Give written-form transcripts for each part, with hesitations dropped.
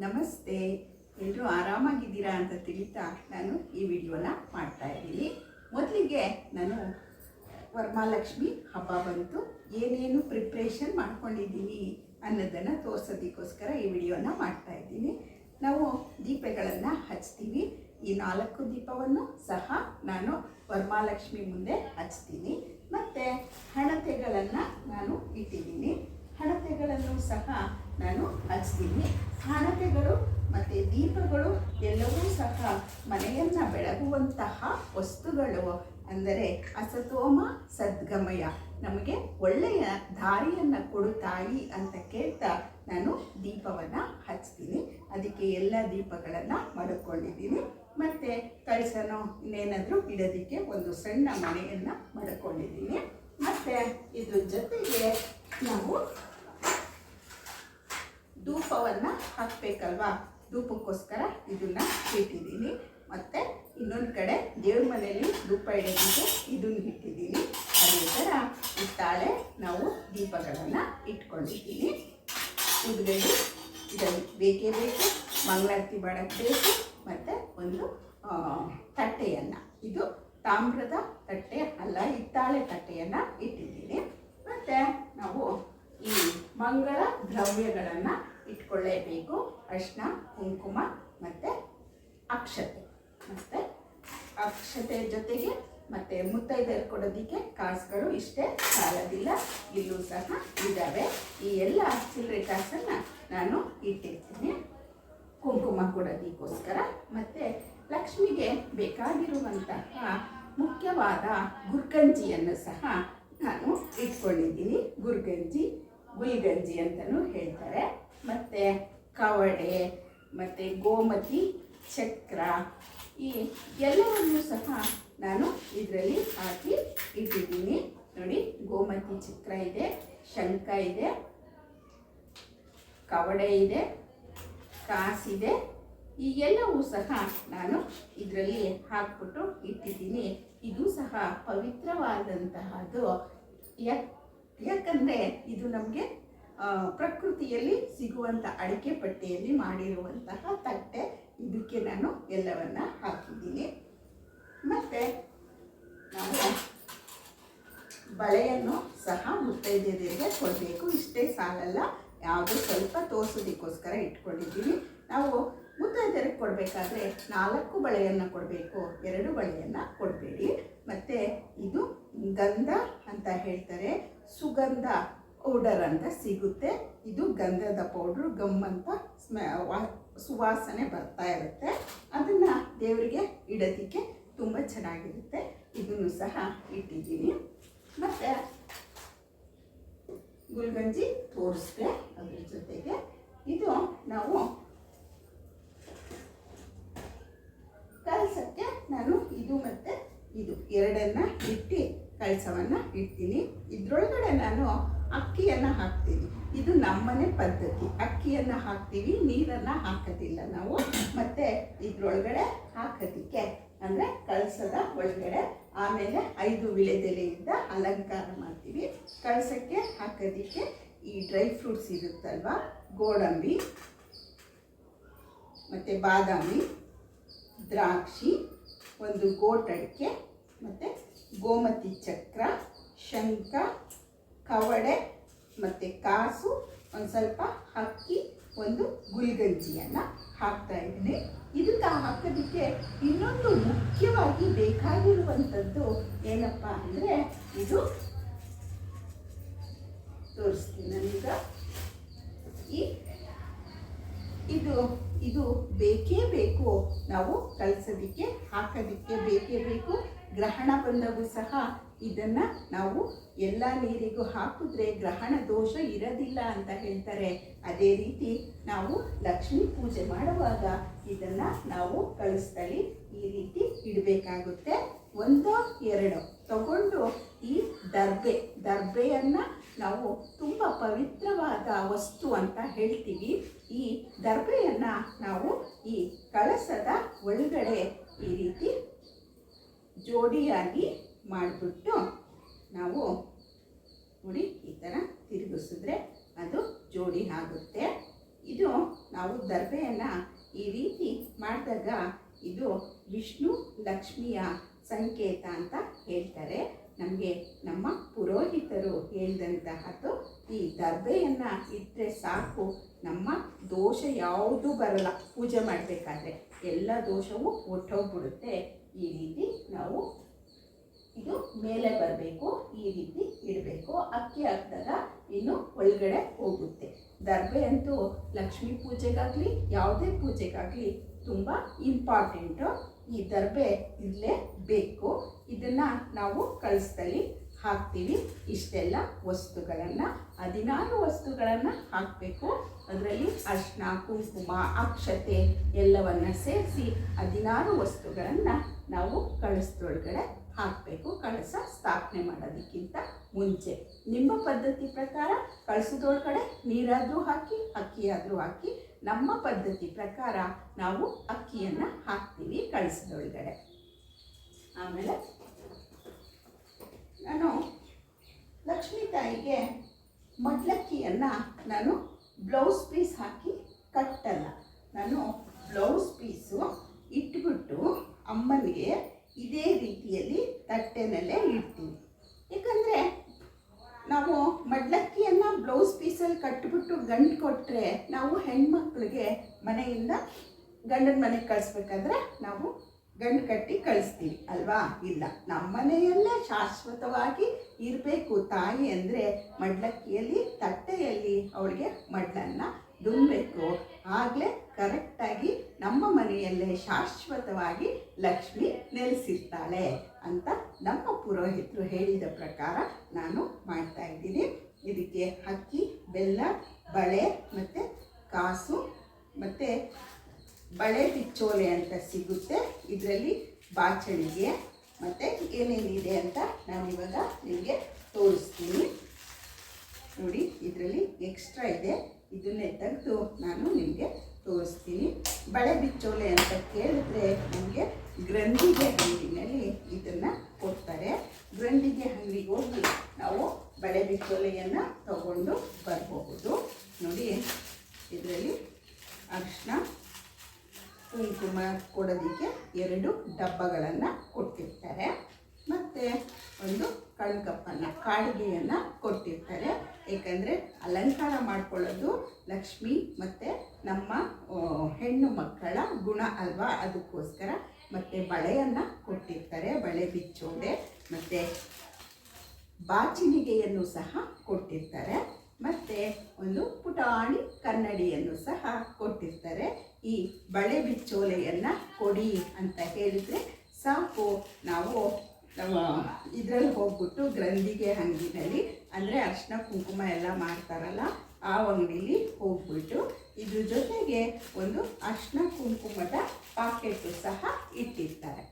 ನಮಸ್ತೆ. ಎಲ್ಲರೂ ಆರಾಮಾಗಿದ್ದೀರಾ ಅಂತ ತಿಳಿತಾ ನಾನು ಈ ವಿಡಿಯೋನ ಮಾಡ್ತಾ ಇದ್ದೀನಿ. ಮೊದಲಿಗೆ ನಾನು ವರಮಹಾಲಕ್ಷ್ಮಿ ಹಬ್ಬ ಬಂತು, ಏನೇನು ಪ್ರಿಪ್ರೇಷನ್ ಮಾಡ್ಕೊಂಡಿದ್ದೀನಿ ಅನ್ನೋದನ್ನು ತೋರಿಸೋದಕ್ಕೋಸ್ಕರ ಈ ವಿಡಿಯೋನ ಮಾಡ್ತಾ ಇದ್ದೀನಿ. ನಾವು ದೀಪಗಳನ್ನು ಹಚ್ತೀವಿ. ಈ 4 ದೀಪವನ್ನು ಸಹ ನಾನು ವರಮಹಾಲಕ್ಷ್ಮಿ ಮುಂದೆ ಹಚ್ತೀನಿ. ಮತ್ತು ಹಣತೆಗಳನ್ನು ನಾನು ಇಟ್ಟಿದ್ದೀನಿ. ಹಣತೆಗಳನ್ನು ಸಹ ನಾನು ಹಚ್ತೀನಿ. ಹಣತೆಗಳು ಮತ್ತು ದೀಪಗಳು ಎಲ್ಲವೂ ಸಹ ಮನೆಯನ್ನು ಬೆಳಗುವಂತಹ ವಸ್ತುಗಳು. ಅಂದರೆ ಅಸತೋಮ ಸದ್ಗಮಯ, ನಮಗೆ ಒಳ್ಳೆಯ ದಾರಿಯನ್ನು ಕೊಡು ತಾಯಿ ಅಂತ ಕೇಳ್ತಾ ನಾನು ದೀಪವನ್ನು ಹಚ್ತೀನಿ. ಅದಕ್ಕೆ ಎಲ್ಲ ದೀಪಗಳನ್ನು ಮಡ್ಕೊಂಡಿದ್ದೀನಿ. ಮತ್ತು ಕಳಸನೋ ಇನ್ನೇನಾದರೂ ಇಡೋದಕ್ಕೆ ಒಂದು ಸಣ್ಣ ಮನೆಯನ್ನು ಮಡ್ಕೊಂಡಿದ್ದೀನಿ. ಮತ್ತು ಇದ್ರ ಜೊತೆಗೆ ನಾವು ಧೂಪವನ್ನು ಹಾಕಬೇಕಲ್ವಾ, ಧೂಪಕ್ಕೋಸ್ಕರ ಇದನ್ನು ಇಟ್ಟಿದ್ದೀನಿ. ಮತ್ತು ಇನ್ನೊಂದು ಕಡೆ ದೇವ್ರ ಮನೆಯಲ್ಲಿ ಧೂಪ ಇಡೋದಕ್ಕೆ ಇದನ್ನು ಇಟ್ಟಿದ್ದೀನಿ. ಅದೇ ಥರ ಇತ್ತಾಳೆ ನಾವು ದೀಪಗಳನ್ನು ಇಟ್ಕೊಂಡಿದ್ದೀನಿ. ಉದ್ಗಡ್ಡಿ ಇದರಲ್ಲಿ ಬೇಕೇ ಬೇಕು, ಮಂಗಳಾರತಿ ಮಾಡೋಕ್ಕೆ ಬೇಕು. ಮತ್ತು ಒಂದು ತಟ್ಟೆಯನ್ನು, ಇದು ತಾಮ್ರದ ತಟ್ಟೆ ಅಲ್ಲ, ಹಿತ್ತಾಳೆ ತಟ್ಟೆಯನ್ನು ಇಟ್ಟಿದ್ದೀನಿ. ಮತ್ತು ನಾವು ಈ ಮಂಗಳ ದ್ರವ್ಯಗಳನ್ನು ಇಟ್ಕೊಳ್ಳೇಬೇಕು. ಅರಿಶಿನ, ಕುಂಕುಮ ಮತ್ತು ಅಕ್ಷತೆ. ಮತ್ತು ಅಕ್ಷತೆ ಜೊತೆಗೆ ಮತ್ತು ಮುತ್ತೈದೆಯರು ಕೊಡೋದಕ್ಕೆ ಕಾಸುಗಳು ಇಷ್ಟೇ ಸಾಲೋದಿಲ್ಲ, ಇಲ್ಲೂ ಸಹ ಇದ್ದಾವೆ. ಈ ಎಲ್ಲ ಚಿಲ್ಲರೆ ಕಾಸನ್ನು ನಾನು ಇಟ್ಟಿರ್ತೀನಿ ಕುಂಕುಮ ಕೊಡೋದಕ್ಕೋಸ್ಕರ. ಮತ್ತು ಲಕ್ಷ್ಮಿಗೆ ಬೇಕಾಗಿರುವಂತಹ ಮುಖ್ಯವಾದ ಗುರ್ಗಂಜಿಯನ್ನು ಸಹ ನಾನು ಇಟ್ಕೊಂಡಿದ್ದೀನಿ. ಗುಲ್ಗಂಜಿ ಅಂತಲೂ ಹೇಳ್ತಾರೆ. ಮತ್ತು ಕವಡೆ ಮತ್ತು ಗೋಮತಿ ಚಕ್ರ, ಈ ಎಲ್ಲವನ್ನೂ ಸಹ ನಾನು ಇದರಲ್ಲಿ ಹಾಕಿ ಇಟ್ಟಿದ್ದೀನಿ. ನೋಡಿ, ಗೋಮತಿ ಚಕ್ರ ಇದೆ, ಶಂಖ ಇದೆ, ಕವಡೆ ಇದೆ, ಕಾಸಿದೆ. ಈ ಎಲ್ಲವೂ ಸಹ ನಾನು ಇದರಲ್ಲಿ ಹಾಕ್ಬಿಟ್ಟು ಇಟ್ಟಿದ್ದೀನಿ. ಇದು ಸಹ ಪವಿತ್ರವಾದಂತಹದ್ದು. ಯಾಕಂದರೆ ಇದು ನಮಗೆ ಪ್ರಕೃತಿಯಲ್ಲಿ ಸಿಗುವಂಥ ಅಡಿಕೆ ಪಟ್ಟಿಯಲ್ಲಿ ಮಾಡಿರುವಂತಹ ತಟ್ಟೆ. ಇದಕ್ಕೆ ನಾನು ಎಲ್ಲವನ್ನು ಹಾಕಿದ್ದೀನಿ. ಮತ್ತು ನಾವು ಬಳೆಯನ್ನು ಸಹ ಮುತ್ತೈದೆಯರಿಗೆ ಕೊಡಬೇಕು. ಇಷ್ಟೇ ಸಾಲಲ್ಲ, ಯಾವುದೋ ಸ್ವಲ್ಪ ತೋರಿಸೋದಕ್ಕೋಸ್ಕರ ಇಟ್ಕೊಂಡಿದ್ದೀನಿ. ನಾವು ಮುತ್ತೈದೆಯರಿಗೆ ಕೊಡಬೇಕಾದ್ರೆ 4 ಬಳೆಯನ್ನು ಕೊಡಬೇಕು, 2 ಬಳೆಯನ್ನು ಕೊಡಬೇಡಿ. ಮತ್ತು ಇದು ಗಂಧ ಅಂತ ಹೇಳ್ತಾರೆ, ಸುಗಂಧ ಪೌಡರ್ ಅಂತ ಸಿಗುತ್ತೆ. ಇದು ಗಂಧದ ಪೌಡ್ರು, ಗಮ್ ಅಂತ ಸುವಾಸನೆ ಬರ್ತಾ ಇರುತ್ತೆ. ಅದನ್ನು ದೇವರಿಗೆ ಇಡೋದಕ್ಕೆ ತುಂಬ ಚೆನ್ನಾಗಿರುತ್ತೆ. ಇದನ್ನು ಸಹ ಇಟ್ಟಿದ್ದೀನಿ. ಮತ್ತು ಗುಲ್ಗಂಜಿ ತೋರಿಸ್ದೆ. ಅದ್ರ ಜೊತೆಗೆ ಇದು ನಾವು ಕಳಸಕ್ಕೆ ನಾನು ಇದು ಮತ್ತು ಇದು ಎರಡನ್ನು ಇಟ್ಟು ಕಳಸವನ್ನು ಇಡ್ತೀನಿ. ಇದರೊಳಗಡೆ ನಾನು ಅಕ್ಕಿಯನ್ನು ಹಾಕ್ತೀನಿ. ಇದು ನಮ್ಮನೆ ಪದ್ಧತಿ, ಅಕ್ಕಿಯನ್ನು ಹಾಕ್ತೀವಿ, ನೀರನ್ನು ಹಾಕೋದಿಲ್ಲ ನಾವು. ಮತ್ತು ಇದರೊಳಗಡೆ ಹಾಕೋದಕ್ಕೆ ಅಂದರೆ ಕಳಸದ ಒಳಗಡೆ ಆಮೇಲೆ 5 ವಿಳೆದೆಲೆಯಿಂದ ಅಲಂಕಾರ ಮಾಡ್ತೀವಿ. ಕಳಸಕ್ಕೆ ಹಾಕೋದಕ್ಕೆ ಈ ಡ್ರೈ ಫ್ರೂಟ್ಸ್ ಇರುತ್ತಲ್ವ, ಗೋಡಂಬಿ ಮತ್ತು ಬಾದಾಮಿ, ದ್ರಾಕ್ಷಿ, ಒಂದು ಗೋಟಡಿಕೆ, ಮತ್ತು ಗೋಮತಿ ಚಕ್ರ, ಶಂಖ, ಕವಡೆ ಮತ್ತು ಕಾಸು, ಒಂದು ಸ್ವಲ್ಪ ಅಕ್ಕಿ, ಒಂದು ಗುಲ್ಗಂಜಿಯನ್ನು ಹಾಕ್ತಾ ಇದ್ದೀನಿ. ಇದಕ್ಕೆ ಹಾಕೋದಕ್ಕೆ ಇನ್ನೊಂದು ಮುಖ್ಯವಾಗಿ ಬೇಕಾಗಿರುವಂಥದ್ದು ಏನಪ್ಪ ಅಂದರೆ, ಇದು ತೋರಿಸ್ತೀನಿ ನಾನೀಗ. ಇದು ಬೇಕೇ ಬೇಕು, ನಾವು ಕಳಿಸೋದಕ್ಕೆ ಹಾಕೋದಕ್ಕೆ ಬೇಕೇ ಬೇಕು. ಗ್ರಹಣ ಬಂದವು ಸಹ ಇದನ್ನು ನಾವು ಎಲ್ಲ ನೀರಿಗೂ ಹಾಕಿದ್ರೆ ಗ್ರಹಣ ದೋಷ ಇರೋದಿಲ್ಲ ಅಂತ ಹೇಳ್ತಾರೆ. ಅದೇ ರೀತಿ ನಾವು ಲಕ್ಷ್ಮೀ ಪೂಜೆ ಮಾಡುವಾಗ ಇದನ್ನು ನಾವು ಕಳಿಸ್ತಲ್ಲಿ ಈ ರೀತಿ ಇಡಬೇಕಾಗುತ್ತೆ. 1 2 ತಗೊಂಡು ಈ ದರ್ಬೆಯನ್ನು ನಾವು ತುಂಬ ಪವಿತ್ರವಾದ ವಸ್ತು ಅಂತ ಹೇಳ್ತೀವಿ. ಈ ದರ್ಬೆಯನ್ನು ನಾವು ಈ ಕಳಸದ ಒಳಗಡೆ ಈ ರೀತಿ ಜೋಡಿಯಾಗಿ ಮಾಡಿಬಿಟ್ಟು ನಾವು ನೋಡಿ ಈ ಥರ ತಿರುಗಿಸಿದ್ರೆ ಅದು ಜೋಡಿ ಆಗುತ್ತೆ. ಇದು ನಾವು ದರ್ಬೆಯನ್ನು ಈ ರೀತಿ ಮಾಡಿದಾಗ ಇದು ವಿಷ್ಣು ಲಕ್ಷ್ಮಿಯ ಸಂಕೇತ ಅಂತ ಹೇಳ್ತಾರೆ. ನಮಗೆ ನಮ್ಮ ಪುರೋಹಿತರು ಹೇಳಿದಂತಹದ್ದು ಈ ದರ್ಬೆಯನ್ನು ಇಟ್ಟರೆ ಸಾಕು, ನಮ್ಮ ದೋಷ ಯಾವುದೂ ಬರಲ್ಲ. ಪೂಜೆ ಮಾಡಬೇಕಾದ್ರೆ ಎಲ್ಲ ದೋಷವೂ ಒಟ್ಟೋಗ್ಬಿಡುತ್ತೆ. ಈ ರೀತಿ ನಾವು ಇದು ಮೇಲೆ ಬರಬೇಕು, ಈ ರೀತಿ ಇಡಬೇಕು. ಅಕ್ಕಿ ಹಾಕಿದಾಗ ಇನ್ನು ಒಳಗಡೆ ಹೋಗುತ್ತೆ. ದರ್ಬೆ ಅಂತೂ ಲಕ್ಷ್ಮೀ ಪೂಜೆಗಾಗಲಿ ಯಾವುದೇ ಪೂಜೆಗಾಗಲಿ ತುಂಬ ಇಂಪಾರ್ಟೆಂಟು. ಈ ದರ್ಬೆ ಇರಲೇ ಬೇಕು. ಇದನ್ನು ನಾವು ಕಳಸದಲ್ಲಿ ಹಾಕ್ತೀವಿ. ಇಷ್ಟೆಲ್ಲ ವಸ್ತುಗಳನ್ನು 16 ವಸ್ತುಗಳನ್ನು ಹಾಕಬೇಕು. ಅದರಲ್ಲಿ ಅರಿಶಿನ, ಕುಂಕುಮ, ಅಕ್ಷತೆ ಎಲ್ಲವನ್ನು ಸೇರಿಸಿ 16 ವಸ್ತುಗಳನ್ನು ನಾವು ಕಳಸದೊಳಗಡೆ ಹಾಕಬೇಕು. ಕಳಸ ಸ್ಥಾಪನೆ ಮಾಡೋದಕ್ಕಿಂತ ಮುಂಚೆ ನಿಮ್ಮ ಪದ್ಧತಿ ಪ್ರಕಾರ ಕಳಸದೊಳಗಡೆ ನೀರಾದರೂ ಹಾಕಿ ಅಕ್ಕಿಯಾದರೂ ಹಾಕಿ. ನಮ್ಮ ಪದ್ಧತಿ ಪ್ರಕಾರ ನಾವು ಅಕ್ಕಿಯನ್ನು ಹಾಕ್ತೀವಿ ಕಳಸದೊಳಗಡೆ. ಆಮೇಲೆ ನಾನು ಲಕ್ಷ್ಮೀ ತಾಯಿಗೆ ಮಡ್ಲಕ್ಕಿಯನ್ನು ನಾನು ಬ್ಲೌಸ್ ಪೀಸ್ ಹಾಕಿ ಕಟ್ಟಲ್ಲ. ನಾನು ಬ್ಲೌಸ್ ಪೀಸು ಇಟ್ಬಿಟ್ಟು ಅಮ್ಮನಿಗೆ ಇದೇ ರೀತಿಯಲ್ಲಿ ತಟ್ಟೆನಲ್ಲೇ ಇಡ್ತೀವಿ. ಯಾಕಂದರೆ ನಾವು ಮಡ್ಲಕ್ಕಿಯನ್ನು ಬ್ಲೌಸ್ ಪೀಸಲ್ಲಿ ಕಟ್ಟಿಬಿಟ್ಟು ಗಂಟು ಕೊಟ್ಟರೆ ನಾವು ಹೆಣ್ಮಕ್ಳಿಗೆ ಮನೆಯಿಂದ ಗಂಡನ ಮನೆಗೆ ಕಳಿಸ್ಬೇಕಾದ್ರೆ ನಾವು ಗಂಡು ಕಟ್ಟಿ ಕಳಿಸ್ತೀವಿ ಅಲ್ವಾ? ಇಲ್ಲ, ನಮ್ಮ ಮನೆಯಲ್ಲೇ ಶಾಶ್ವತವಾಗಿ ಇರಬೇಕು ತಾಯಿ ಅಂದರೆ ಮಡ್ಲಕ್ಕಿಯಲ್ಲಿ ತಟ್ಟೆಯಲ್ಲಿ ಅವಳಿಗೆ ಮಡ್ಲನ್ನು ದುಂಬೇಕು. ಆಗಲೇ ಕರೆಕ್ಟಾಗಿ ನಮ್ಮ ಮನೆಯಲ್ಲೇ ಶಾಶ್ವತವಾಗಿ ಲಕ್ಷ್ಮಿ ನೆಲೆಸಿರ್ತಾಳೆ ಅಂತ ನಮ್ಮ ಪುರೋಹಿತರು ಹೇಳಿದ ಪ್ರಕಾರ ನಾನು ಮಾಡ್ತಾ ಇದ್ದೀನಿ. ಇದಕ್ಕೆ ಅಕ್ಕಿ, ಬೆಲ್ಲ, ಬಳೆ ಮತ್ತು ಕಾಸು ಮತ್ತು ಬಳೆ ಬಿಚ್ಚೋಲೆ ಅಂತ ಸಿಗುತ್ತೆ. ಇದರಲ್ಲಿ ಬಾಚಣಿಗೆ ಮತ್ತು ಏನೇನಿದೆ ಅಂತ ನಾನಿವಾಗ ನಿಮಗೆ ತೋರಿಸ್ತೀನಿ. ನೋಡಿ, ಇದರಲ್ಲಿ ಎಕ್ಸ್ಟ್ರಾ ಇದೆ, ಇದನ್ನೇ ತೆಗೆದು ನಾನು ನಿಮಗೆ ತೋರಿಸ್ತೀನಿ. ಬಳೆ ಬಿಚ್ಚೋಲೆ ಅಂತ ಕೇಳಿದ್ರೆ ನಮಗೆ ಗ್ರಂಥಿಗೆ ಅಂಗಡಿನಲ್ಲಿ ಇದನ್ನು ಕೊಡ್ತಾರೆ. ಗ್ರಂಥಿಗೆ ಅಂಗಡಿಗೆ ಹೋಗಿ ನಾವು ಬಳೆ ಬಿಚ್ಚೋಲೆಯನ್ನು ತಗೊಂಡು ಬರಬಹುದು. ನೋಡಿ, ಇದರಲ್ಲಿ ಅರಿಶಿನ, ಕುಂಕುಮ ಕೊಡೋದಕ್ಕೆ 2 ಡಬ್ಬಗಳನ್ನು ಕೊಟ್ಟಿರ್ತಾರೆ. ಮತ್ತು ಒಂದು ಕಣ್ಕಪ್ಪನ್ನು, ಕಾಡಿಗೆಯನ್ನು ಕೊಟ್ಟಿರ್ತಾರೆ. ಏಕೆಂದರೆ ಅಲಂಕಾರ ಮಾಡ್ಕೊಳ್ಳೋದು ಲಕ್ಷ್ಮಿ ಮತ್ತು ನಮ್ಮ ಹೆಣ್ಣು ಮಕ್ಕಳ ಗುಣ ಅಲ್ವಾ, ಅದಕ್ಕೋಸ್ಕರ. ಮತ್ತು ಬಳೆಯನ್ನು ಕೊಟ್ಟಿರ್ತಾರೆ, ಬಳೆ ಬಿಚ್ಚೋಲೆ. ಮತ್ತು ಬಾಚಿಣಿಗೆಯನ್ನು ಸಹ ಕೊಟ್ಟಿರ್ತಾರೆ. ಮತ್ತು ಒಂದು ಪುಟಾಣಿ ಕನ್ನಡಿಯನ್ನು ಸಹ ಕೊಟ್ಟಿರ್ತಾರೆ. ಈ ಬಳೆ ಬಿಚ್ಚೋಲೆಯನ್ನು ಕೊಡಿ ಅಂತ ಹೇಳಿದರೆ ಸಾಕು, ನಾವು ಇದರಲ್ಲಿ ಹೋಗ್ಬಿಟ್ಟು ಗ್ರಂಥಿಗೆ ಅಂಗಡಿನಲ್ಲಿ, ಅಂದರೆ ಅರಿಶಿನ ಕುಂಕುಮ ಎಲ್ಲ ಮಾಡ್ತಾರಲ್ಲ ಆ ಅಂಗಡಿಲಿ ಹೋಗ್ಬಿಟ್ಟು ಇದ್ರ ಜೊತೆಗೆ ಒಂದು ಅರಿಶಿನ ಕುಂಕುಮದ ಪಾಕೆಟು ಸಹ ಇಟ್ಟಿರ್ತಾರೆ.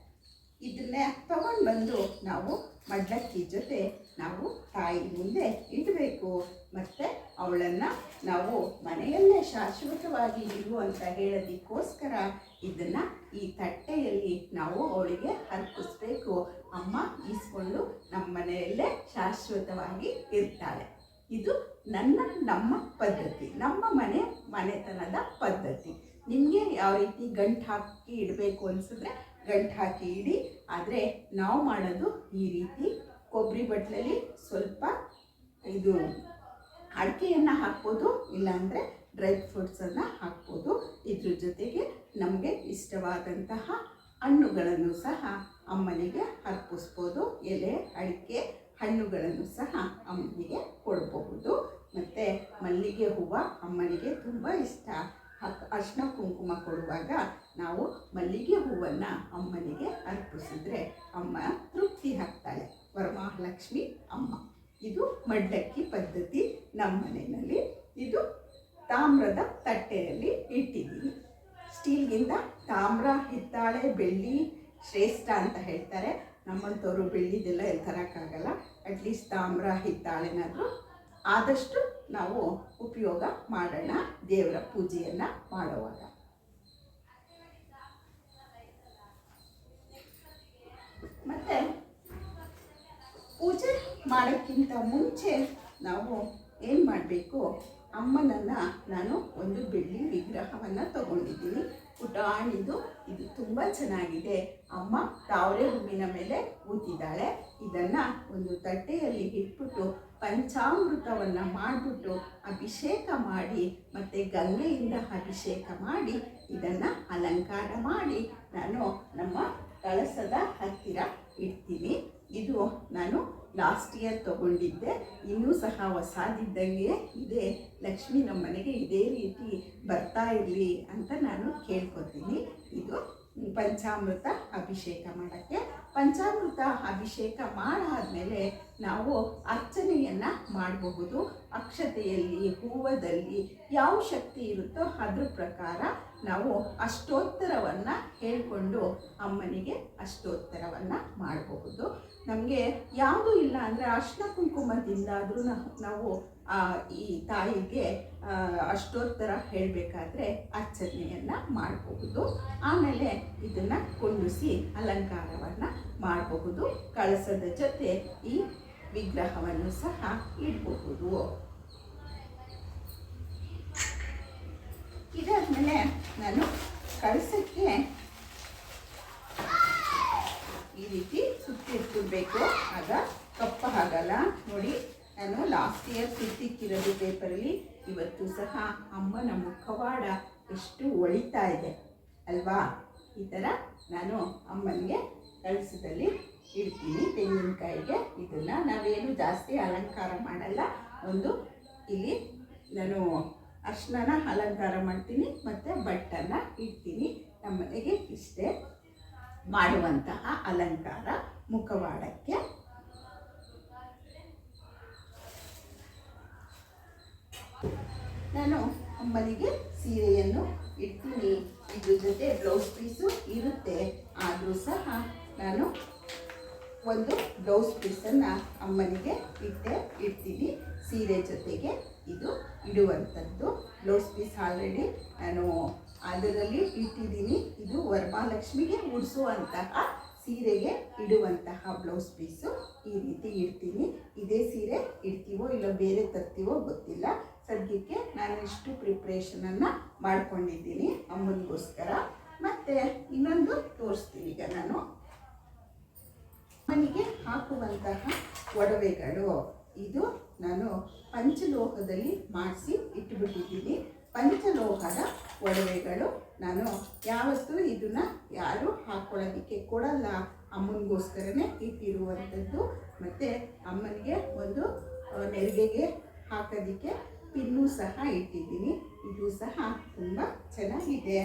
ಇದನ್ನೇ ತಗೊಂಡು ಬಂದು ನಾವು ಮಡ್ಲಕ್ಕಿ ಜೊತೆ ನಾವು ತಾಯಿ ಮುಂದೆ ಇಡಬೇಕು. ಮತ್ತು ಅವಳನ್ನು ನಾವು ಮನೆಯಲ್ಲೇ ಶಾಶ್ವತವಾಗಿ ಇರು ಅಂತ ಹೇಳೋದಕ್ಕೋಸ್ಕರ ಇದನ್ನು ಈ ತಟ್ಟೆಯಲ್ಲಿ ನಾವು ಅವಳಿಗೆ ಅರ್ಪಿಸ್ಬೇಕು. ಅಮ್ಮ ಈಸ್ಕೊಂಡು ನಮ್ಮ ಮನೆಯಲ್ಲೇ ಶಾಶ್ವತವಾಗಿ ಇರ್ತಾಳೆ. ಇದು ನಮ್ಮ ಪದ್ಧತಿ, ನಮ್ಮ ಮನೆತನದ ಪದ್ಧತಿ. ನಿಮಗೆ ಯಾವ ರೀತಿ ಗಂಟು ಹಾಕಿ ಇಡಬೇಕು ಅನಿಸಿದ್ರೆ ಗಂಟು ಹಾಕಿ ಇಡಿ. ಆದರೆ ನಾವು ಮಾಡೋದು ಈ ರೀತಿ ಕೊಬ್ಬರಿ ಬಟ್ಲಲ್ಲಿ ಸ್ವಲ್ಪ ಇದು ಅಡಿಕೆಯನ್ನು ಹಾಕ್ಬೋದು, ಇಲ್ಲಾಂದರೆ ಡ್ರೈ ಫ್ರೂಟ್ಸನ್ನು ಹಾಕ್ಬೋದು. ಇದ್ರ ಜೊತೆಗೆ ನಮಗೆ ಇಷ್ಟವಾದಂತಹ ಹಣ್ಣುಗಳನ್ನು ಸಹ ಅಮ್ಮನಿಗೆ ಅರ್ಪಿಸ್ಬೋದು. ಎಲೆ, ಅಡಿಕೆ, ಹಣ್ಣುಗಳನ್ನು ಸಹ ಅಮ್ಮನಿಗೆ ಕೊಡಬಹುದು. ಮತ್ತು ಮಲ್ಲಿಗೆ ಹೂವು ಅಮ್ಮನಿಗೆ ತುಂಬ ಇಷ್ಟ. ಅರಿಶಿನ ಕುಂಕುಮ ಕೊಡುವಾಗ ನಾವು ಮಲ್ಲಿಗೆ ಹೂವನ್ನು ಅಮ್ಮನಿಗೆ ಅರ್ಪಿಸಿದ್ರೆ ಅಮ್ಮ ತೃಪ್ತಿ ಆಗ್ತಾಳೆ. ವರಮಹಾಲಕ್ಷ್ಮಿ ಅಮ್ಮ. ಇದು ಮಡ್ಲಕ್ಕಿ ಪದ್ಧತಿ ನಮ್ಮ ಮನೆಯಲ್ಲಿ. ಇದು ತಾಮ್ರದ ತಟ್ಟೆಯಲ್ಲಿ ಇಟ್ಟಿದ್ದೀನಿ. ಸ್ಟೀಲ್ಗಿಂತ ತಾಮ್ರ, ಹಿತ್ತಾಳೆ, ಬೆಳ್ಳಿ ಶ್ರೇಷ್ಠ ಅಂತ ಹೇಳ್ತಾರೆ. ನಮ್ಮಂಥವ್ರು ಬೆಳ್ಳಿದೆಲ್ಲ ತರೋಕ್ಕಾಗಲ್ಲ. ಅಟ್ಲೀಸ್ಟ್ ತಾಮ್ರ, ಹಿತ್ತಾಳೆನಾದರೂ ಆದಷ್ಟು ನಾವು ಉಪಯೋಗ ಮಾಡೋಣ ದೇವರ ಪೂಜೆಯನ್ನು ಮಾಡುವಾಗ. ಮತ್ತು ಪೂಜೆ ಮಾಡೋಕ್ಕಿಂತ ಮುಂಚೆ ನಾವು ಏನು ಮಾಡಬೇಕು, ಅಮ್ಮನನ್ನು ನಾನು ಒಂದು ಬೆಳ್ಳಿ ವಿಗ್ರಹವನ್ನು ವಿಗ್ರಹವನ್ನು ತಗೊಂಡಿದ್ದೀನಿ. ಪುಟಾಣಿದು ಇದು ತುಂಬ ಚೆನ್ನಾಗಿದೆ. ಅಮ್ಮ ತಾವರೆ ಹೂವಿನ ಮೇಲೆ ಕೂತಿದ್ದಾಳೆ. ಇದನ್ನು ಒಂದು ತಟ್ಟೆಯಲ್ಲಿ ಇಟ್ಬಿಟ್ಟು ಪಂಚಾಮೃತವನ್ನು ಮಾಡಿಬಿಟ್ಟು ಅಭಿಷೇಕ ಮಾಡಿ ಮತ್ತು ಗಂಗೆಯಿಂದ ಅಭಿಷೇಕ ಮಾಡಿ ಇದನ್ನು ಅಲಂಕಾರ ಮಾಡಿ ನಾನು ನಮ್ಮ ಕಳಸದ ಹತ್ತಿರ ಇಡ್ತೀನಿ. ಇದು ನಾನು ಲಾಸ್ಟ್ ಇಯರ್ ತಗೊಂಡಿದ್ದೆ. ಇನ್ನೂ ಸಹ ಹೊಸದಿದ್ದಂಗೆ ಇದೆ. ಲಕ್ಷ್ಮಿ ನಮ್ಮ ಮನೆಗೆ ಇದೇ ರೀತಿ ಬರ್ತಾ ಇರಲಿ ಅಂತ ನಾನು ಕೇಳ್ಕೊತೀನಿ. ಇದು ಪಂಚಾಮೃತ ಅಭಿಷೇಕ ಮಾಡೋಕ್ಕೆ. ಪಂಚಾಮೃತ ಅಭಿಷೇಕ ಮಾಡಾದ್ಮೇಲೆ ನಾವು ಅರ್ಚನೆಯನ್ನು ಮಾಡಬಹುದು. ಅಕ್ಷತೆಯಲ್ಲಿ, ಹೂವದಲ್ಲಿ ಯಾವ ಶಕ್ತಿ ಇರುತ್ತೋ ಅದ್ರ ಪ್ರಕಾರ ನಾವು ಅಷ್ಟೋತ್ತರವನ್ನು ಹೇಳಿಕೊಂಡು ಅಮ್ಮನಿಗೆ ಅಷ್ಟೋತ್ತರವನ್ನು ಮಾಡಬಹುದು. ನಮಗೆ ಯಾವುದೂ ಇಲ್ಲ ಅಂದರೆ ಅರ್ಶಿನ ಕುಂಕುಮದಿಂದಾದರೂ ನಾವು ಈ ತಾಯಿಗೆ ಅಷ್ಟೋತ್ತರ ಹೇಳಬೇಕಾದ್ರೆ ಅರ್ಚನೆಯನ್ನು ಮಾಡಬಹುದು. ಆಮೇಲೆ ಇದನ್ನು ಕೊಂಡಿಸಿ ಅಲಂಕಾರವನ್ನು ಮಾಡಬಹುದು. ಕಳಸದ ಜೊತೆ ಈ ವಿಗ್ರಹವನ್ನು ಸಹ ಇಡಬಹುದು. ಇದಾದ್ಮೇಲೆ ನಾನು ಕಳಸಕ್ಕೆ ಈ ರೀತಿ ಸುತ್ತಿಟ್ಬಿಡ್ಬೇಕು. ಆಗ ಕಪ್ಪ ಆಗಲ್ಲ. ನೋಡಿ, ನಾನು ಲಾಸ್ಟ್ ಇಯರ್ ಸುತ್ತಿಕ್ಕಿರೋದು ಪೇಪರಲ್ಲಿ. ಇವತ್ತು ಸಹ ಅಮ್ಮನ ಮುಖವಾಡ ಎಷ್ಟು ಹೊಳಿತಾ ಇದೆ ಅಲ್ವಾ? ಈ ಥರ ನಾನು ಅಮ್ಮನಿಗೆ ಕಳಸದಲ್ಲಿ ಇಡ್ತೀನಿ. ತೆಂಗಿನಕಾಯಿಗೆ ಇದನ್ನು ನಾವೇನು ಜಾಸ್ತಿ ಅಲಂಕಾರ ಮಾಡಲ್ಲ. ಒಂದು ಇಲ್ಲಿ ನಾನು ಅರ್ಶಿನ ಅಲಂಕಾರ ಮಾಡ್ತೀನಿ ಮತ್ತು ಬಟ್ಟನ್ನು ಇಡ್ತೀನಿ. ನಮ್ಮನೆಗೆ ಇಷ್ಟೇ ಮಾಡುವಂತಹ ಅಲಂಕಾರ ಮುಖವಾಡಕ್ಕೆ. ನಾನು ಅಮ್ಮನಿಗೆ ಸೀರೆಯನ್ನು ಇಡ್ತೀನಿ. ಇದ್ರ ಜೊತೆ ಬ್ಲೌಸ್ ಪೀಸು ಇರುತ್ತೆ. ಆದರೂ ಸಹ ನಾನು ಒಂದು ಬ್ಲೌಸ್ ಪೀಸನ್ನು ಅಮ್ಮನಿಗೆ ಇಡ್ತೀನಿ. ಸೀರೆ ಜೊತೆಗೆ ಇದು ಇಡುವಂಥದ್ದು ಬ್ಲೌಸ್ ಪೀಸ್ ಆಲ್ರೆಡಿ ನಾನು ಅದರಲ್ಲಿ ಇಟ್ಟಿದ್ದೀನಿ. ಇದು ವರಮಹಾಲಕ್ಷ್ಮಿಗೆ ಉಡಿಸುವಂತಹ ಸೀರೆಗೆ ಇಡುವಂತಹ ಬ್ಲೌಸ್ ಪೀಸು ಈ ರೀತಿ ಇಡ್ತೀನಿ. ಇದೇ ಸೀರೆ ಇಡ್ತೀವೋ ಇಲ್ಲ ಬೇರೆ ತರ್ತೀವೋ ಗೊತ್ತಿಲ್ಲ. ಸದ್ಯಕ್ಕೆ ನಾನು ಇಷ್ಟು ಪ್ರಿಪ್ರೇಷನನ್ನು ಮಾಡ್ಕೊಂಡಿದ್ದೀನಿ ಅಮ್ಮನಿಗೋಸ್ಕರ. ಮತ್ತು ಇನ್ನೊಂದು ತೋರಿಸ್ತೀನಿ. ಈಗ ನಾನು ಅಮ್ಮನಿಗೆ ಹಾಕುವಂತಹ ಒಡವೆಗಳು. ಇದು ನಾನು ಪಂಚಲೋಹದಲ್ಲಿ ಮಾಡಿಸಿ ಇಟ್ಟುಬಿಟ್ಟಿದ್ದೀನಿ. ಪಂಚಲೋಹದ ಒಡವೆಗಳು ನಾನು ಯಾವತ್ತೂ ಇದನ್ನು ಯಾರು ಹಾಕ್ಕೊಳ್ಳೋದಕ್ಕೆ ಕೊಡಲ್ಲ. ಅಮ್ಮನಿಗೋಸ್ಕರನೇ ಇಟ್ಟಿರುವಂಥದ್ದು. ಮತ್ತು ಅಮ್ಮನಿಗೆ ಒಂದು ನೆರಿಗೆಗೆ ಹಾಕೋದಕ್ಕೆ ಪಿನ್ನು ಸಹ ಇಟ್ಟಿದ್ದೀನಿ. ಇದು ಸಹ ತುಂಬ ಚೆನ್ನಾಗಿದೆ.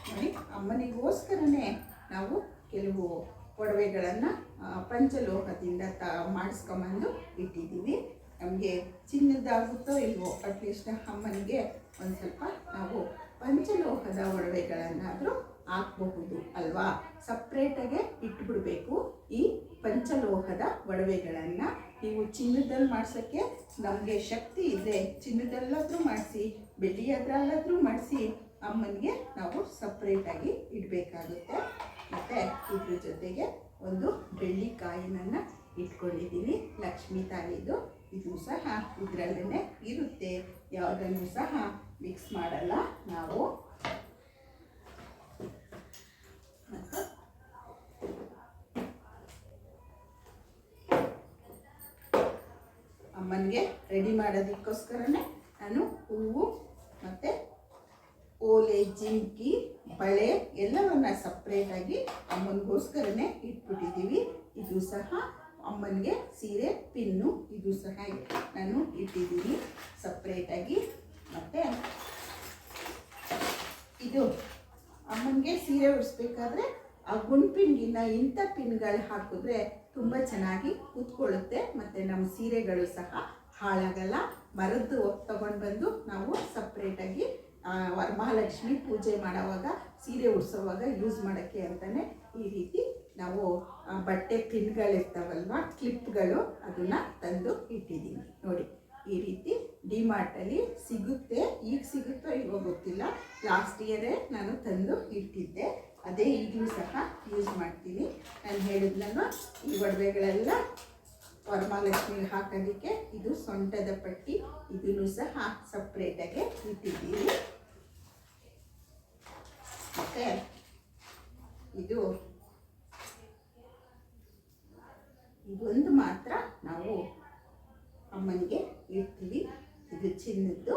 ನೋಡಿ, ಅಮ್ಮನಿಗೋಸ್ಕರನೇ ನಾವು ಕೆಲವು ಒಡವೆಗಳನ್ನು ಪಂಚಲೋಹದಿಂದ ಮಾಡಿಸ್ಕೊಂಬಂದು ಇಟ್ಟಿದ್ದೀವಿ. ನಮಗೆ ಚಿನ್ನದಾಗುತ್ತೋ ಇಲ್ವೋ, ಅಟ್ಲೀಸ್ಟ್ ಅಮ್ಮನಿಗೆ ಒಂದು ಸ್ವಲ್ಪ ನಾವು ಪಂಚಲೋಹದ ಒಡವೆಗಳನ್ನಾದರೂ ಹಾಕಬಹುದು ಅಲ್ವಾ? ಸಪ್ರೇಟಾಗೆ ಇಟ್ಬಿಡಬೇಕು ಈ ಪಂಚಲೋಹದ ಒಡವೆಗಳನ್ನು. ನೀವು ಚಿನ್ನದಲ್ಲಿ ಮಾಡ್ಸೋಕ್ಕೆ ನಮಗೆ ಶಕ್ತಿ ಇದೆ, ಚಿನ್ನದಲ್ಲಾದರೂ ಮಾಡಿಸಿ, ಬೆಳ್ಳಿಯದ್ರಲ್ಲಾದರೂ ಮಾಡಿಸಿ, ಅಮ್ಮನಿಗೆ ನಾವು ಸಪ್ರೇಟಾಗಿ ಇಡಬೇಕಾಗುತ್ತೆ. ಮತ್ತು ಇದ್ರ ಜೊತೆಗೆ ಒಂದು ಬೆಳ್ಳಿ ಕಾಯಿನನ್ನು ಇಟ್ಕೊಂಡಿದ್ದೀನಿ, ಲಕ್ಷ್ಮೀ ತಾಯಿದು. ಇದು ಸಹ ಇದರಲ್ಲೇ ಇರುತ್ತೆ, ಯಾವುದನ್ನು ಸಹ ಮಿಕ್ಸ್ ಮಾಡಲ್ಲ ನಾವು. ಮತ್ತು ಅಮ್ಮನಿಗೆ ರೆಡಿ ಮಾಡೋದಕ್ಕೋಸ್ಕರನೇ ನಾನು ಹೂವು ಮತ್ತು ಓಲೆ, ಜಿಂಕಿ, ಬಳೆ ಎಲ್ಲವನ್ನ ಸಪ್ರೇಟಾಗಿ ಅಮ್ಮನಿಗೋಸ್ಕರನೇ ಇಟ್ಬಿಟ್ಟಿದ್ದೀವಿ. ಇದು ಸಹ ಅಮ್ಮನಿಗೆ ಸೀರೆ ಪಿನ್ನು ಇದು ಸಹ ನಾನು ಇಟ್ಟಿದ್ದೀನಿ ಸಪ್ರೇಟಾಗಿ. ಮತ್ತು ಇದು ಅಮ್ಮನಿಗೆ ಸೀರೆ ಉಡಿಸ್ಬೇಕಾದ್ರೆ ಆ ಗುಂಡ್ಪಿನ್ಗಿನ್ನ ಇಂಥ ಪಿನ್ಗಳು ಹಾಕಿದ್ರೆ ತುಂಬ ಚೆನ್ನಾಗಿ ಕೂತ್ಕೊಳ್ಳುತ್ತೆ. ಮತ್ತು ನಮ್ಮ ಸೀರೆಗಳು ಸಹ ಹಾಳಾಗಲ್ಲ. ಮರದ್ದು ತಗೊಂಡು ಬಂದು ನಾವು ಸಪ್ರೇಟಾಗಿ ವರಮಹಾಲಕ್ಷ್ಮಿ ಪೂಜೆ ಮಾಡೋವಾಗ, ಸೀರೆ ಉಡಿಸೋವಾಗ ಯೂಸ್ ಮಾಡೋಕ್ಕೆ ಅಂತಲೇ ಈ ರೀತಿ ನಾವು ಬಟ್ಟೆ ಪಿನ್ಗಳಿರ್ತಾವಲ್ವ, ಕ್ಲಿಪ್ಗಳು, ಅದನ್ನು ತಂದು ಇಟ್ಟಿದ್ದೀನಿ. ನೋಡಿ, ಈ ರೀತಿ ಡಿಮಾರ್ಟಲ್ಲಿ ಸಿಗುತ್ತೆ. ಈಗ ಸಿಗುತ್ತೋ ಇವಾಗ ಗೊತ್ತಿಲ್ಲ. ಲಾಸ್ಟ್ ಇಯರೇ ನಾನು ತಂದು ಇಟ್ಟಿದ್ದೆ. ಅದೇ ಈಗಲೂ ಸಹ ಯೂಸ್ ಮಾಡ್ತೀನಿ. ನಾನು ಹೇಳಿದ್ನಲ್ವ, ಈ ಒಡವೆಗಳೆಲ್ಲ ವರಮಹಾಲಕ್ಷ್ಮಿಗೆ ಹಾಕೋದಕ್ಕೆ ಇದು ಸೊಂಟದ ಪಟ್ಟಿ, ಇದನ್ನು ಸಹ ಸಪ್ರೇಟಾಗಿ ಇಟ್ಟಿದ್ದೀವಿ. ಮತ್ತು ಇದೊಂದು ಮಾತ್ರ ನಾವು ಅಮ್ಮನಿಗೆ ಇಡ್ತೀವಿ. ಇದು ಚಿನ್ನದ್ದು,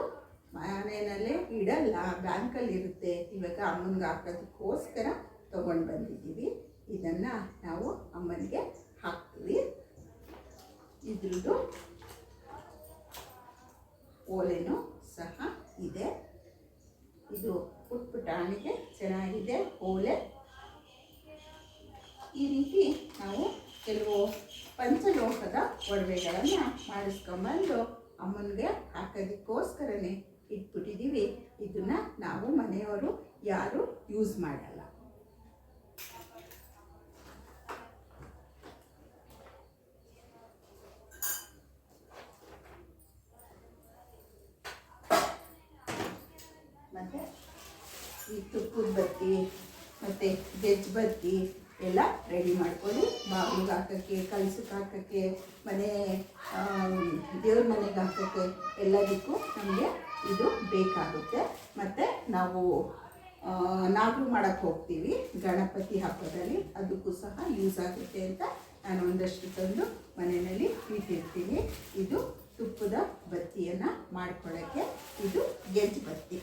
ಮನೆಯಲ್ಲೇ ಇಡಲ್ಲ, ಬ್ಯಾಂಕಲ್ಲಿ ಇರುತ್ತೆ. ಇವಾಗ ಅಮ್ಮನಿಗೆ ಹಾಕೋದಕ್ಕೋಸ್ಕರ ತಗೊಂಡು ಬಂದಿದ್ದೀವಿ. ಇದನ್ನು ನಾವು ಅಮ್ಮನಿಗೆ ಹಾಕ್ತೀವಿ. ಇದ್ರದ್ದು ಓಲೆನೂ ಸಹ ಇದೆ. ಇದು ಪುಟ್ಪುಟಾಣಿಗೆ ಚೆನ್ನಾಗಿದೆ ಓಲೆ. ಈ ರೀತಿ ನಾವು ಕೆಲವು ಪಂಚಲೋಹದ ಒಡವೆಗಳನ್ನು ಮಾಡಿಸ್ಕೊಂಬಂದು ಅಮ್ಮನಿಗೆ ಹಾಕೋದಕ್ಕೋಸ್ಕರನೇ ಇಟ್ಬಿಟ್ಟಿದ್ದೀವಿ. ಇದನ್ನು ನಾವು ಮನೆಯವರು ಯಾರು ಯೂಸ್ ಮಾಡಲ್ಲ. ಮತ್ತು ಈ ತುಪ್ಪದ ಬತ್ತಿ ಮತ್ತು ಗೆಜ್ಜೆ ಬತ್ತಿ ಎಲ್ಲ ರೆಡಿ ಮಾಡ್ಕೊಳ್ಳಿ. ಬಾಗಿಲಿಗೆ ಹಾಕೋಕ್ಕೆ, ಕಲಸಕ್ಕೆ ಹಾಕೋಕ್ಕೆ, ಮನೆ ದೇವ್ರ ಮನೆಗೆ ಹಾಕೋಕ್ಕೆ ಎಲ್ಲದಕ್ಕೂ ನಮಗೆ ಇದು ಬೇಕಾಗುತ್ತೆ. ಮತ್ತು ನಾವು ನಾಗರು ಮಾಡೋಕ್ಕೆ ಹೋಗ್ತೀವಿ ಗಣಪತಿ ಹಬ್ಬದಲ್ಲಿ, ಅದಕ್ಕೂ ಸಹ ಯೂಸ್ ಆಗುತ್ತೆ ಅಂತ ನಾನು ಒಂದಷ್ಟು ತಂದು ಮನೆಯಲ್ಲಿ ಇಟ್ಟಿರ್ತೀನಿ. ಇದು ತುಪ್ಪದ ಬತ್ತಿಯನ್ನು ಮಾಡ್ಕೊಳ್ಳೋಕ್ಕೆ. ಇದು ಗೆಜ್ಜೆ ಬತ್ತಿ,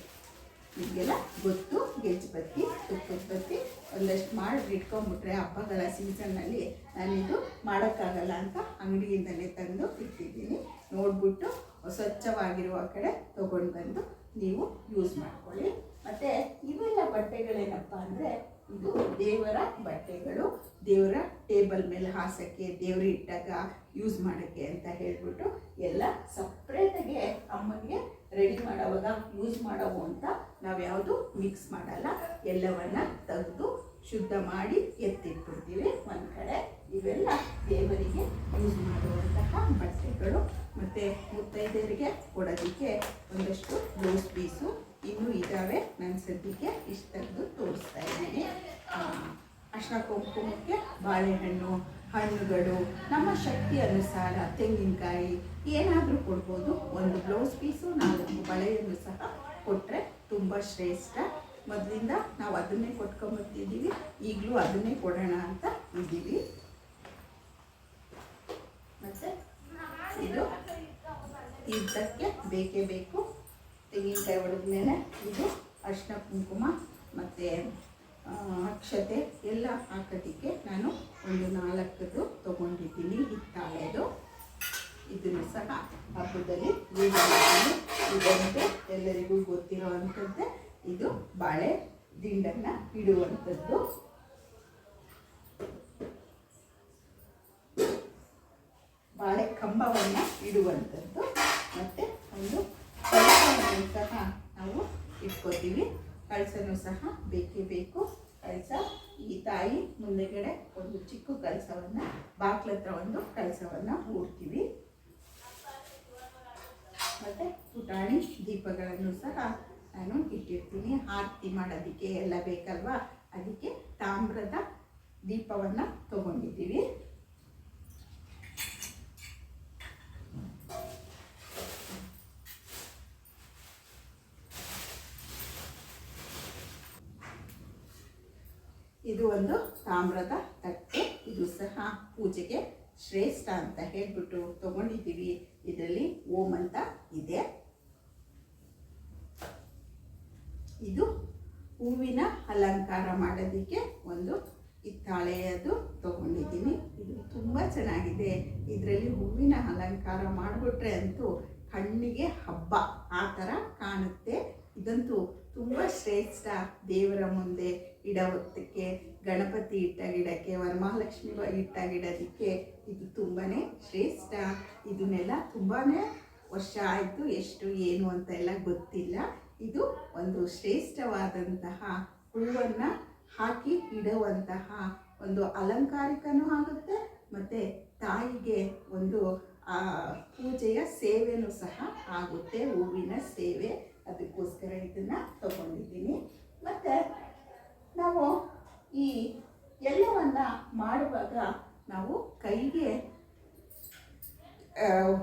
ನಿಮಗೆಲ್ಲ ಗೊತ್ತು. ಗೆಜ್ಜೆ ಬತ್ತಿ, ತುಪ್ಪದ ಬತ್ತಿ ಒಂದಷ್ಟು ಮಾಡಿ ಇಟ್ಕೊಂಡ್ಬಿಟ್ರೆ ಹಬ್ಬಗಳ ಸೀಸನ್ನಲ್ಲಿ ನಾನಿದು ಮಾಡೋಕ್ಕಾಗಲ್ಲ ಅಂತ ಅಂಗಡಿಯಿಂದಲೇ ತಂದು ಇಟ್ಟಿದ್ದೀನಿ. ನೋಡಿಬಿಟ್ಟು ಸ್ವಚ್ಛವಾಗಿರುವ ಕಡೆ ತೊಗೊಂಡು ಬಂದು ನೀವು ಯೂಸ್ ಮಾಡ್ಕೊಳ್ಳಿ. ಮತ್ತು ಇವೆಲ್ಲ ಬಟ್ಟೆಗಳೇನಪ್ಪ ಅಂದರೆ ಇದು ದೇವರ ಬಟ್ಟೆಗಳು, ದೇವರ ಟೇಬಲ್ ಮೇಲೆ ಹಾಸೋಕ್ಕೆ, ದೇವ್ರು ಇಟ್ಟಾಗ ಯೂಸ್ ಮಾಡೋಕ್ಕೆ ಅಂತ ಹೇಳ್ಬಿಟ್ಟು ಎಲ್ಲ ಸಪ್ರೇಟಾಗಿ ಅಮ್ಮನಿಗೆ ರೆಡಿ ಮಾಡೋವಾಗ ಯೂಸ್ ಮಾಡೋವು ಅಂತ ನಾವು ಯಾವುದು ಮಿಕ್ಸ್ ಮಾಡಲ್ಲ. ಎಲ್ಲವನ್ನು ತೆಗೆದು ಶುದ್ಧ ಮಾಡಿ ಎತ್ತಿಟ್ಬಿಡ್ತೀವಿ ಒಂದು ಕಡೆ. ಇವೆಲ್ಲ ದೇವರಿಗೆ ಯೂಸ್ ಮಾಡುವಂತಹ ಬಟ್ಟೆಗಳು. ಮತ್ತು ಮುತ್ತೈದೆಯರಿಗೆ ಕೊಡೋದಕ್ಕೆ ಒಂದಷ್ಟು ಬ್ಲೌಸ್ ಪೀಸು ಇನ್ನೂ ಇದ್ದಾವೆ. ನಾನು ಸದ್ಯಕ್ಕೆ ಇಷ್ಟು ತೆಗೆದು ತೋರಿಸ್ತಾ ಇದ್ದೀನಿ. ಅರ್ಶಿನ ಕುಂಕುಮಕ್ಕೆ ಬಾಳೆಹಣ್ಣು, ಹಣ್ಣುಗಳು, ನಮ್ಮ ಶಕ್ತಿ ಅನುಸಾರ ತೆಂಗಿನಕಾಯಿ ಏನಾದರೂ ಕೊಡ್ಬೋದು. ಒಂದು ಬ್ಲೌಸ್ ಪೀಸು, 4 ಬಳೆಯನ್ನು ಸಹ ಕೊಟ್ಟರೆ ತುಂಬ ಶ್ರೇಷ್ಠ. ಮೊದಲಿಂದ ನಾವು ಅದನ್ನೇ ಕೊಟ್ಕೊಂಬರ್ತಿದ್ದೀವಿ, ಈಗಲೂ ಅದನ್ನೇ ಕೊಡೋಣ ಅಂತ ಇದ್ದೀವಿ. ಮತ್ತು ಇದು ಇದಕ್ಕೆ ಬೇಕೇ ಬೇಕು. ತೆಂಗಿನಕಾಯಿ ಹೊಡೆದ ಮೇಲೆ ಇದು ಅರ್ಶಿನ ಕುಂಕುಮ ಮತ್ತು ಅಕ್ಷತೆ ಎಲ್ಲ ಹಾಕೋದಕ್ಕೆ ನಾನು ಒಂದು 4 ತೊಗೊಂಡಿದ್ದೀನಿ ಹಿತ್ತಾಳೆದು. ಇದನ್ನು ಸಹ ಹಬ್ಬದಲ್ಲಿ ಯೂಸ್ ಮಾಡ್ತೀನಿ. ಇದಂತೆ ಎಲ್ಲರಿಗೂ ಗೊತ್ತಿರೋ ಅಂಥದ್ದೇ. ಇದು ಬಾಳೆ ದಿಂಡನ್ನು ಇಡುವಂಥದ್ದು. ಬಾಳೆ ಕಂಬವನ್ನು ಇಡುವಂಥದ್ದು. ಮತ್ತು ಒಂದು ಕಳಸವನ್ನು ಸಹ ನಾವು ಇಟ್ಕೋತೀವಿ. ಕಳಸನೂ ಸಹ ಬೇಕೇ ಬೇಕು. ಕಳಸ ಈ ತಾಯಿ ಮುಂದೆಗಡೆ ಒಂದು ಚಿಕ್ಕ ಕಳಸವನ್ನು, ಬಾಕ್ಲ ಹತ್ರ ಒಂದು ಕಳಸವನ್ನು ಹೂಡ್ತೀವಿ. ಮತ್ತು ಪುಟಾಣಿ ದೀಪಗಳನ್ನು ಸಹ ನಾನು ಇಟ್ಟಿರ್ತೀನಿ. ಆರತಿ ಮಾಡೋದಕ್ಕೆ ಎಲ್ಲ ಬೇಕಲ್ವಾ, ಅದಕ್ಕೆ ತಾಮ್ರದ ದೀಪವನ್ನು ತಗೊಂಡಿದ್ದೀವಿ. ಇದು ಒಂದು ತಾಮ್ರದ ತಟ್ಟೆ. ಇದು ಸಹ ಪೂಜೆಗೆ ಶ್ರೇಷ್ಠ ಅಂತ ಹೇಳ್ಬಿಟ್ಟು ತಗೊಂಡಿದ್ದೀವಿ. ಇದರಲ್ಲಿ ಓಂ ಅಂತ ಇದೆ. ಇದು ಹೂವಿನ ಅಲಂಕಾರ ಮಾಡೋದಕ್ಕೆ ಒಂದು ಹಿತ್ತಾಳೆಯದು ತಗೊಂಡಿದ್ದೀನಿ. ಇದು ತುಂಬ ಚೆನ್ನಾಗಿದೆ. ಇದರಲ್ಲಿ ಹೂವಿನ ಅಲಂಕಾರ ಮಾಡಿಬಿಟ್ರೆ ಅಂತೂ ಕಣ್ಣಿಗೆ ಹಬ್ಬ ಆ ಥರ ಕಾಣುತ್ತೆ. ಇದಂತೂ ತುಂಬ ಶ್ರೇಷ್ಠ. ದೇವರ ಮುಂದೆ ಇಡೋದಕ್ಕೆ, ಗಣಪತಿ ಇಟ್ಟಾಗಿಡೋಕ್ಕೆ, ವರಮಹಾಲಕ್ಷ್ಮಿ ಇಟ್ಟಾಗಿಡೋದಕ್ಕೆ ಇದು ತುಂಬಾ ಶ್ರೇಷ್ಠ. ಇದನ್ನೆಲ್ಲ ತುಂಬಾ ವರ್ಷ ಆಯಿತು, ಎಷ್ಟು ಏನು ಅಂತ ಎಲ್ಲ ಗೊತ್ತಿಲ್ಲ. ಇದು ಒಂದು ಶ್ರೇಷ್ಠವಾದಂತಹ ಹೂವನ್ನು ಹಾಕಿ ಇಡುವಂತಹ ಒಂದು ಅಲಂಕಾರಿಕನೂ ಆಗುತ್ತೆ. ಮತ್ತು ತಾಯಿಗೆ ಒಂದು ಪೂಜೆಯ ಸೇವೆನೂ ಸಹ ಆಗುತ್ತೆ, ಹೂವಿನ ಸೇವೆ. ಅದಕ್ಕೋಸ್ಕರ ಇದನ್ನು ತಗೊಂಡಿದ್ದೀನಿ. ಮತ್ತು ನಾವು ಈ ಎಲ್ಲವನ್ನು ಮಾಡುವಾಗ ನಾವು ಕೈಗೆ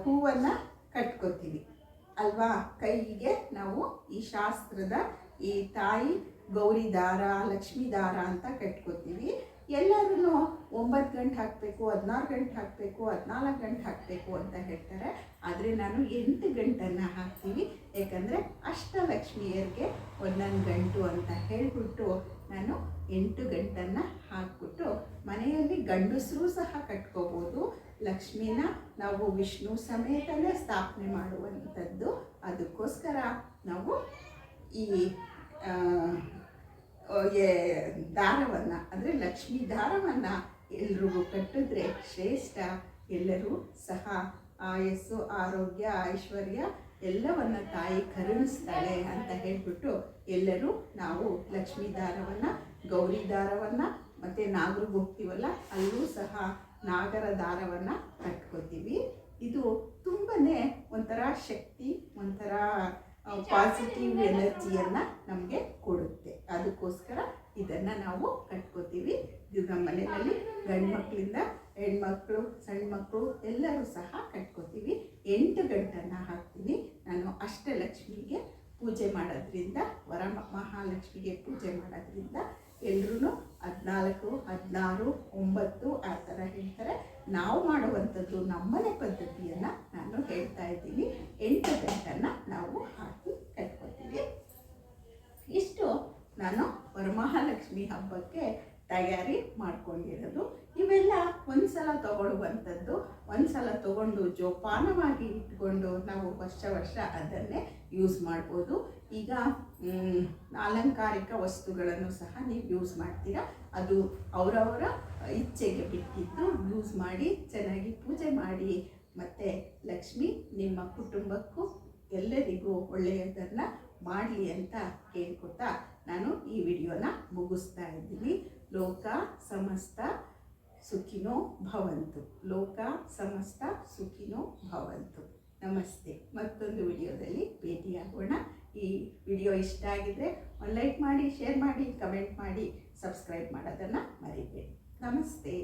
ಹೂವನ್ನು ಕಟ್ಕೋತೀವಿ ಅಲ್ವಾ. ಕೈಗೆ ನಾವು ಈ ಶಾಸ್ತ್ರದ ಈ ತಾಯಿ ಗೌರಿ ದಾರ, ಲಕ್ಷ್ಮೀ ದಾರ ಅಂತ ಕಟ್ಕೋತೀವಿ. ಎಲ್ಲರೂ 9 ಗಂಟೆ ಹಾಕಬೇಕು, 16 ಗಂಟೆ ಹಾಕಬೇಕು, 14 ಗಂಟೆ ಹಾಕಬೇಕು ಅಂತ ಹೇಳ್ತಾರೆ. ಆದರೆ ನಾನು 8 ಗಂಟನ್ನು ಹಾಕ್ತೀವಿ. ಯಾಕಂದರೆ ಅಷ್ಟಲಕ್ಷ್ಮಿಯರಿಗೆ ಒಂದೊಂದು ಗಂಟು ಅಂತ ಹೇಳಿಬಿಟ್ಟು ನಾನು 8 ಗಂಟನ್ನು ಹಾಕ್ಬಿಟ್ಟು ಮನೆಯಲ್ಲಿ ಗಂಡಸರು ಸಹ ಕಟ್ಕೋಬೋದು. ಲಕ್ಷ್ಮಿನ ನಾವು ವಿಷ್ಣು ಸಮೇತನೇ ಸ್ಥಾಪನೆ ಮಾಡುವಂಥದ್ದು. ಅದಕ್ಕೋಸ್ಕರ ನಾವು ಈ ದಾರವನ್ನು ಅಂದರೆ ಲಕ್ಷ್ಮೀ ದಾರವನ್ನು ಎಲ್ರಿಗೂ ಕಟ್ಟಿದ್ರೆ ಶ್ರೇಷ್ಠ. ಎಲ್ಲರೂ ಸಹ ಆಯಸ್ಸು, ಆರೋಗ್ಯ, ಐಶ್ವರ್ಯ ಎಲ್ಲವನ್ನು ತಾಯಿ ಕರುಣಿಸ್ತಾಳೆ ಅಂತ ಹೇಳಿಬಿಟ್ಟು ಎಲ್ಲರೂ ನಾವು ಲಕ್ಷ್ಮೀ ದಾರವನ್ನು, ಗೌರಿ ದಾರವನ್ನು ಮತ್ತು ನಾಗರಿಗೆ ಹೋಗ್ತೀವಲ್ಲ ಅಲ್ಲೂ ಸಹ ನಾಗರ ದಾರವನ್ನು ಕಟ್ಕೋತೀವಿ. ಇದು ತುಂಬಾ ಒಂಥರ ಶಕ್ತಿ, ಒಂಥರ ಪಾಸಿಟಿವ್ ಎನರ್ಜಿಯನ್ನು ನಮಗೆ ಕೊಡುತ್ತೆ. ಅದಕ್ಕೋಸ್ಕರ ಇದನ್ನು ನಾವು ಕಟ್ಕೋತೀವಿ. ಇದು ನಮ್ಮ ಮನೆಯಲ್ಲಿ ಗಂಡು ಮಕ್ಕಳಿಂದ ಹೆಣ್ಮಕ್ಳು, ಸಣ್ಣ ಮಕ್ಕಳು ಎಲ್ಲರೂ ಸಹ ಕಟ್ಕೋತೀವಿ. 8 ಗಂಟನ್ನು ಹಾಕ್ತೀನಿ. ನಾನು ಅಷ್ಟಲಕ್ಷ್ಮಿಗೆ ಪೂಜೆ ಮಾಡೋದ್ರಿಂದ, ವರ ಮಹಾಲಕ್ಷ್ಮಿಗೆ ಪೂಜೆ ಮಾಡೋದ್ರಿಂದ ಎಲ್ಲರೂ 14, 16, 9 ಆ ಥರ ಹೇಳ್ತಾರೆ. ನಾವು ಮಾಡುವಂಥದ್ದು ನಮ್ಮನೆ ಪದ್ಧತಿಯನ್ನು ನಾನು ಹೇಳ್ತಾ ಇದ್ದೀನಿ. 8 ಗಂಟನ್ನು ನಾವು ಹಾಕಿ ಕಟ್ಕೊತೀವಿ. ಇಷ್ಟು ನಾನು ವರಮಹಾಲಕ್ಷ್ಮಿ ಹಬ್ಬಕ್ಕೆ ತಯಾರಿ ಮಾಡ್ಕೊಂಡಿರೋದು. ಇವೆಲ್ಲ ಒಂದು ಸಲ ತಗೊಳ್ಳುವಂಥದ್ದು. ಒಂದು ಸಲ ತಗೊಂಡು ಜೋಪಾನವಾಗಿ ಇಟ್ಕೊಂಡು ನಾವು ವರ್ಷ ಅದನ್ನೇ ಯೂಸ್ ಮಾಡ್ಬೋದು. ಈಗ ಅಲಂಕಾರಿಕ ವಸ್ತುಗಳನ್ನು ಸಹ ನೀವು ಯೂಸ್ ಮಾಡ್ತೀರಾ. ಅದು ಅವರವರ ಇಚ್ಛೆಗೆ ಬಿಟ್ಟಿದ್ದು. ಯೂಸ್ ಮಾಡಿ ಚೆನ್ನಾಗಿ ಪೂಜೆ ಮಾಡಿ. ಮತ್ತು ಲಕ್ಷ್ಮಿ ನಿಮ್ಮ ಕುಟುಂಬಕ್ಕೂ ಎಲ್ಲರಿಗೂ ಒಳ್ಳೆಯದನ್ನು ಮಾಡಲಿ ಅಂತ ಕೇಳ್ಕೊತಾ ನಾನು ಈ ವಿಡಿಯೋನ ಮುಗಿಸ್ತಾ ಇದ್ದೀನಿ. ಲೋಕ ಸಮಸ್ತ ಸುಖಿನೋ ಭವಂತು. ಲೋಕ ಸಮಸ್ತ ಸುಖಿನೋ ಭವಂತು. ನಮಸ್ತೆ. ಮತ್ತೊಂದು ವಿಡಿಯೋದಲ್ಲಿ ಭೇಟಿಯಾಗೋಣ. ಈ ವಿಡಿಯೋ ಇಷ್ಟ ಆಗಿದ್ರೆ ಒಂದು ಲೈಕ್ ಮಾಡಿ, ಶೇರ್ ಮಾಡಿ, ಕಮೆಂಟ್ ಮಾಡಿ, ಸಬ್ಸ್ಕ್ರೈಬ್ ಮಾಡೋದನ್ನು ಮರಿಬೇಡಿ. ನಮಸ್ತೆ.